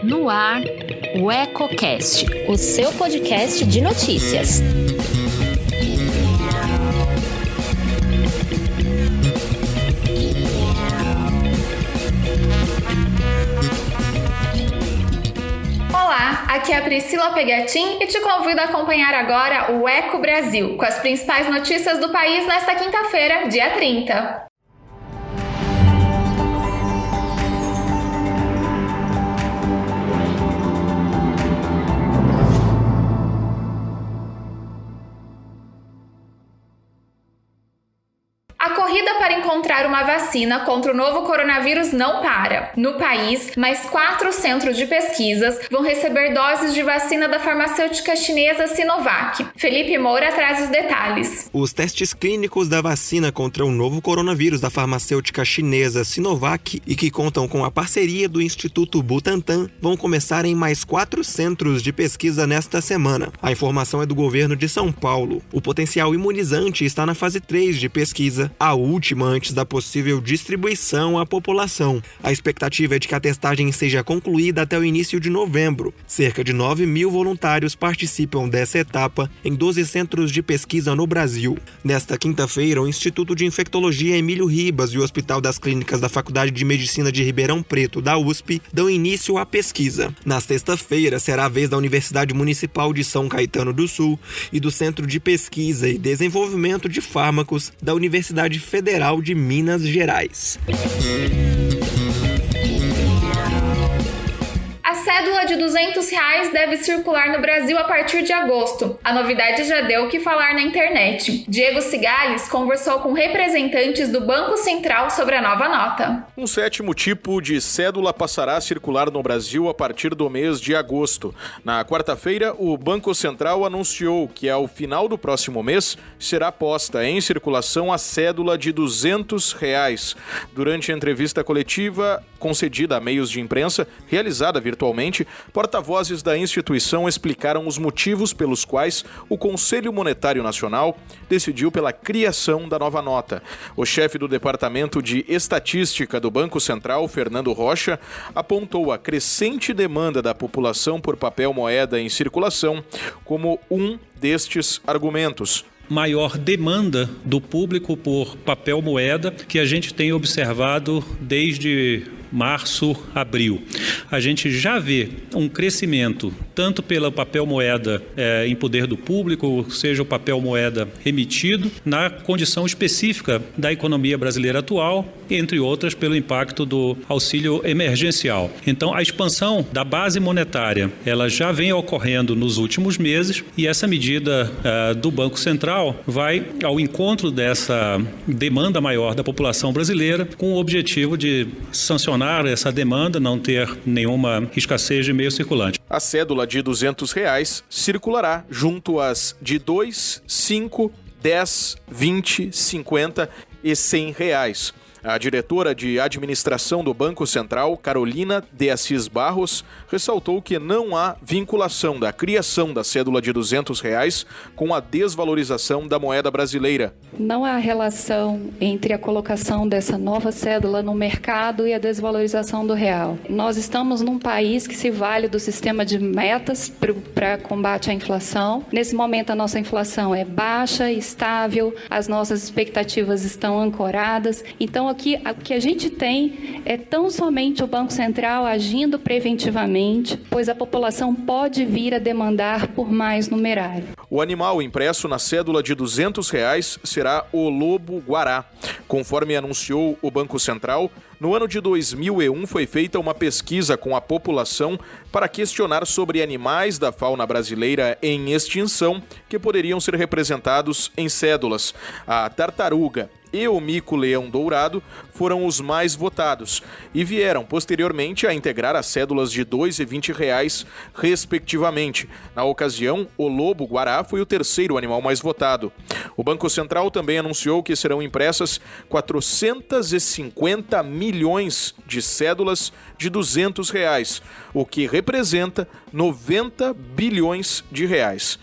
No ar, o EcoCast, o seu podcast de notícias. Olá, aqui é a Priscila Pegatin e te convido a acompanhar agora o Eco Brasil, com as principais notícias do país nesta quinta-feira, dia 30. A corrida para encontrar uma vacina contra o novo coronavírus não para. No país, mais 4 centros de pesquisas vão receber doses de vacina da farmacêutica chinesa Sinovac. Felipe Moura traz os detalhes. Os testes clínicos da vacina contra o novo coronavírus da farmacêutica chinesa Sinovac e que contam com a parceria do Instituto Butantan vão começar em mais 4 centros de pesquisa nesta semana. A informação é do governo de São Paulo. O potencial imunizante está na fase 3 de pesquisa, a última antes da possível distribuição à população. A expectativa é de que a testagem seja concluída até o início de novembro. Cerca de 9.000 voluntários participam dessa etapa em 12 centros de pesquisa no Brasil. Nesta quinta-feira, o Instituto de Infectologia Emílio Ribas e o Hospital das Clínicas da Faculdade de Medicina de Ribeirão Preto, da USP, dão início à pesquisa. Na sexta-feira, será a vez da Universidade Municipal de São Caetano do Sul e do Centro de Pesquisa e Desenvolvimento de Fármacos da Universidade Federal de Minas Gerais. A cédula de R$200 deve circular no Brasil a partir de agosto. A novidade já deu o que falar na internet. Diego Cigales conversou com representantes do Banco Central sobre a nova nota. Um 7º tipo de cédula passará a circular no Brasil a partir do mês de agosto. Na quarta-feira, o Banco Central anunciou que ao final do próximo mês será posta em circulação a cédula de R$200. Durante a entrevista coletiva concedida a meios de imprensa, realizada virtualmente, porta-vozes da instituição explicaram os motivos pelos quais o Conselho Monetário Nacional decidiu pela criação da nova nota. O chefe do Departamento de Estatística do Banco Central, Fernando Rocha, apontou a crescente demanda da população por papel moeda em circulação como um destes argumentos. Maior demanda do público por papel moeda que a gente tem observado desde março, abril. A gente já vê um crescimento tanto pelo papel moeda em poder do público, seja o papel moeda emitido, na condição específica da economia brasileira atual, entre outras pelo impacto do auxílio emergencial. Então, a expansão da base monetária, ela já vem ocorrendo nos últimos meses e essa medida do Banco Central vai ao encontro dessa demanda maior da população brasileira com o objetivo de sancionar essa demanda, não ter nenhuma escassez de meio circulante. A cédula de R$200 circulará junto às de 2, 5, 10, 20, 50 e R$100. A diretora de administração do Banco Central, Carolina de Assis Barros, ressaltou que não há vinculação da criação da cédula de R$200 com a desvalorização da moeda brasileira. Não há relação entre a colocação dessa nova cédula no mercado e a desvalorização do real. Nós estamos num país que se vale do sistema de metas para combate à inflação. Nesse momento, a nossa inflação é baixa, estável, as nossas expectativas estão ancoradas. Então, aqui, o que a gente tem é tão somente o Banco Central agindo preventivamente, pois a população pode vir a demandar por mais numerário. O animal impresso na cédula de R$200 será o lobo-guará. Conforme anunciou o Banco Central, no ano de 2001 foi feita uma pesquisa com a população para questionar sobre animais da fauna brasileira em extinção que poderiam ser representados em cédulas. A tartaruga e o mico-leão dourado foram os mais votados e vieram posteriormente a integrar as cédulas de R$2 e R$20, respectivamente. Na ocasião, o lobo-guará foi o terceiro animal mais votado. O Banco Central também anunciou que serão impressas 450 milhões de cédulas de R$200, o que representa 90 bilhões de reais.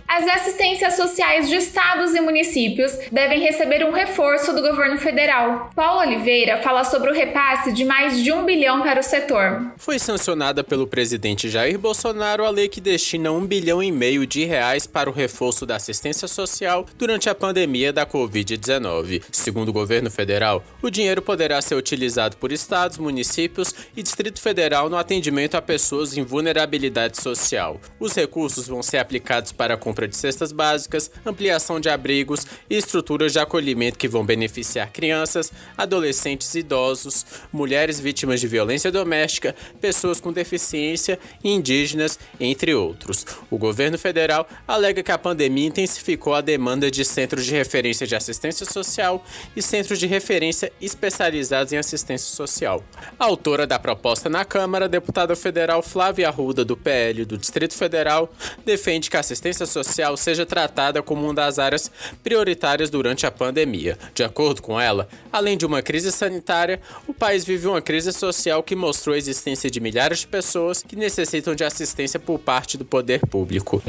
A As assistências sociais de estados e municípios devem receber um reforço do governo federal. Paulo Oliveira fala sobre o repasse de mais de 1 bilhão para o setor. Foi sancionada pelo presidente Jair Bolsonaro a lei que destina 1,5 bilhão de reais para o reforço da assistência social durante a pandemia da Covid-19. Segundo o governo federal, o dinheiro poderá ser utilizado por estados, municípios e Distrito Federal no atendimento a pessoas em vulnerabilidade social. Os recursos vão ser aplicados para a compra de cestas básicas, ampliação de abrigos e estruturas de acolhimento que vão beneficiar crianças, adolescentes, idosos, mulheres vítimas de violência doméstica, pessoas com deficiência e indígenas, entre outros. O governo federal alega que a pandemia intensificou a demanda de centros de referência de assistência social e centros de referência especializados em assistência social. A autora da proposta na Câmara, a deputada federal Flávia Arruda, do PL do Distrito Federal, defende que a assistência social seja tratada como uma das áreas prioritárias durante a pandemia. De acordo com ela, além de uma crise sanitária, o país vive uma crise social que mostrou a existência de milhares de pessoas que necessitam de assistência por parte do poder público.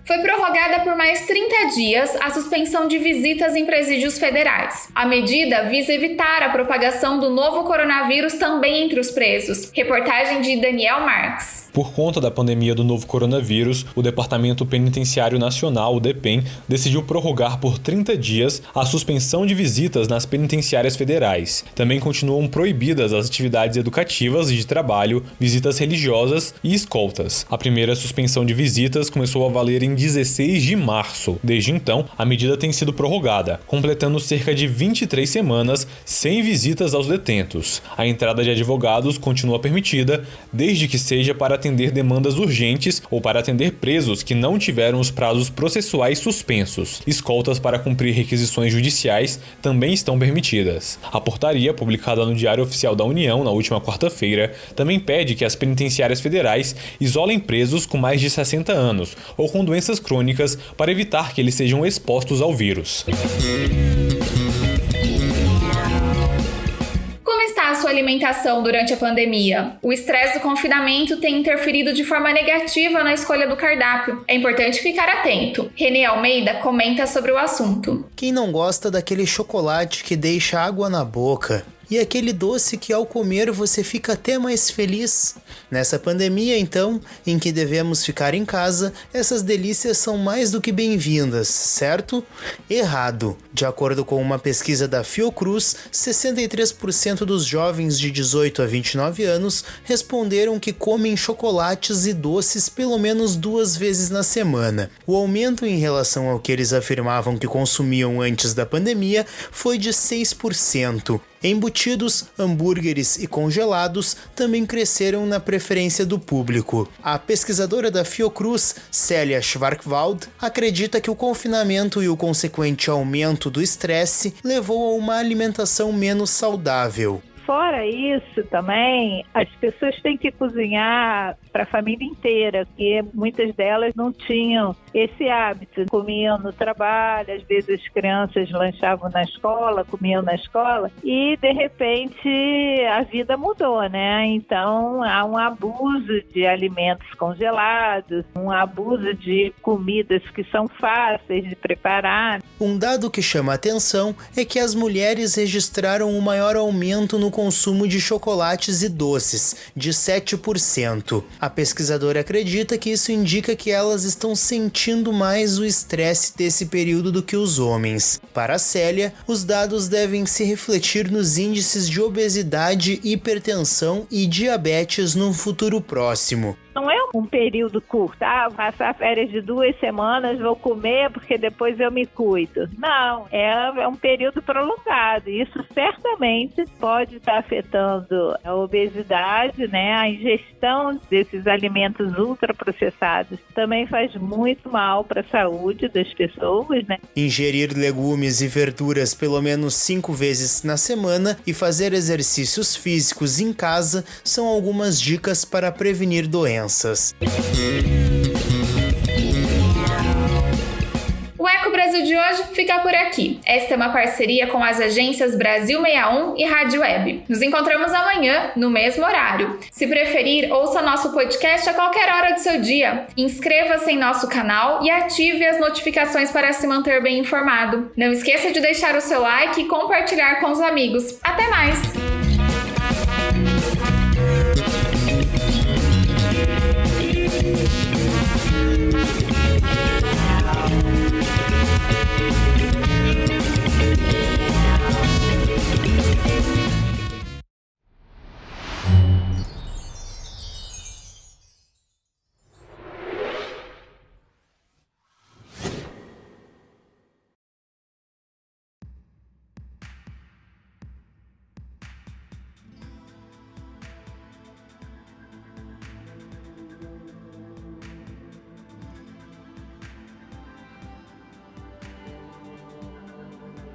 Foi prorrogada por mais 30 dias a suspensão de visitas em presídios federais. A medida visa evitar a propagação do novo coronavírus também entre os presos. Reportagem de Daniel Marques. Por conta da pandemia do novo coronavírus, o Departamento Penitenciário Nacional, o DEPEN, decidiu prorrogar por 30 dias a suspensão de visitas nas penitenciárias federais. Também continuam proibidas as atividades educativas e de trabalho, visitas religiosas e escoltas. A primeira suspensão de visitas começou a valer em 16 de março. Desde então, a medida tem sido prorrogada, completando cerca de 23 semanas sem visitas aos detentos. A entrada de advogados continua permitida, desde que seja para atender demandas urgentes ou para atender presos que não tiveram os prazos processuais suspensos. Escoltas para cumprir requisições judiciais também estão permitidas. A portaria, publicada no Diário Oficial da União na última quarta-feira, também pede que as penitenciárias federais isolem presos com mais de 60 anos ou com doenças crônicas para evitar que eles sejam expostos ao vírus. Como está a sua alimentação durante a pandemia? O estresse do confinamento tem interferido de forma negativa na escolha do cardápio. É importante ficar atento. Renê Almeida comenta sobre o assunto. Quem não gosta daquele chocolate que deixa água na boca? E aquele doce que ao comer você fica até mais feliz? Nessa pandemia, então, em que devemos ficar em casa, essas delícias são mais do que bem-vindas, certo? Errado. De acordo com uma pesquisa da Fiocruz, 63% dos jovens de 18 a 29 anos responderam que comem chocolates e doces pelo menos 2 vezes na semana. O aumento em relação ao que eles afirmavam que consumiam antes da pandemia foi de 6%. Embutidos, hambúrgueres e congelados também cresceram na preferência do público. A pesquisadora da Fiocruz, Célia Schwarkwald, acredita que o confinamento e o consequente aumento do estresse levou a uma alimentação menos saudável. Fora isso, também, as pessoas têm que cozinhar para a família inteira, porque muitas delas não tinham esse hábito. Comiam no trabalho, às vezes as crianças lanchavam na escola, comiam na escola, e de repente a vida mudou, né? Então há um abuso de alimentos congelados, um abuso de comidas que são fáceis de preparar. Um dado que chama a atenção é que as mulheres registraram um maior aumento no consumo de chocolates e doces, de 7%. A pesquisadora acredita que isso indica que elas estão sentindo mais o estresse desse período do que os homens. Para a Célia, os dados devem se refletir nos índices de obesidade, hipertensão e diabetes no futuro próximo. Não é um período curto, passar férias de 2 semanas, vou comer porque depois eu me cuido. Não, é um período prolongado. Isso certamente pode estar afetando a obesidade, né? A ingestão desses alimentos ultraprocessados também faz muito mal para a saúde das pessoas, né? Ingerir legumes e verduras pelo menos 5 vezes na semana e fazer exercícios físicos em casa são algumas dicas para prevenir doenças. O Eco Brasil Ecocast de hoje fica por aqui. Esta é uma parceria com as agências Brasil 61 e Rádio Web. Nos encontramos amanhã, no mesmo horário. Se preferir, ouça nosso podcast a qualquer hora do seu dia. Inscreva-se em nosso canal e ative as notificações para se manter bem informado. Não esqueça de deixar o seu like e compartilhar com os amigos. Até mais!